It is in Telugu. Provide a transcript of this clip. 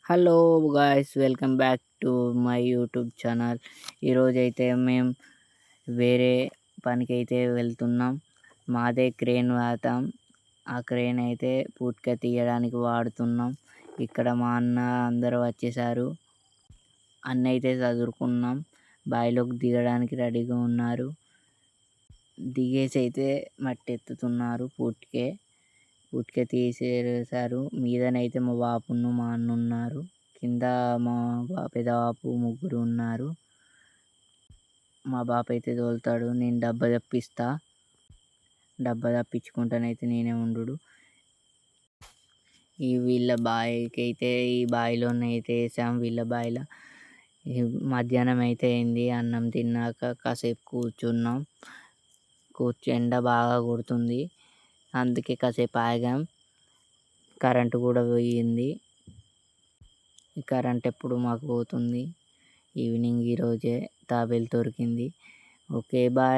Hello guys, welcome back to my YouTube channel. ఈరోజైతే మేము వేరే పనికైతే వెళ్తున్నాం. మాదే క్రేన్ వాడతాం. ఆ క్రేన్ అయితే పూట్క తీయడానికి వాడుతున్నాం. ఇక్కడ మా అన్న అందరూ వచ్చేసారు. అన్న అయితే చదువుకున్నాం, బావిలోకి దిగడానికి రెడీగా ఉన్నారు. దిగేసి అయితే మట్టి ఎత్తుతున్నారు. పూట్కే తీసేసారు. మీదనైతే మా బాపును మా అన్న ఉన్నారు. కింద మా పెద్ద బాపు ముగ్గురు ఉన్నారు. మా బాపు అయితే తోలుతాడు, నేను డబ్బా తప్పిస్తా. డబ్బా తప్పించుకుంటానైతే నేనే ఉండు. వీళ్ళ బావికి అయితే ఈ బావిలోనైతే వేసాం. వీళ్ళ బావిలో మధ్యాహ్నం అయితే అయింది. అన్నం తిన్నాక కాసేపు కూర్చున్నాం. ఎండ బాగా కొడుతుంది, అందుకే కాసేపు ఆగాం. కరెంటు కూడా పోయింది. ఈ కరెంట్ ఎప్పుడు మాకు పోతుంది. ఈవినింగ్ ఈరోజే తాబేలు దొరికింది. Okay, bye.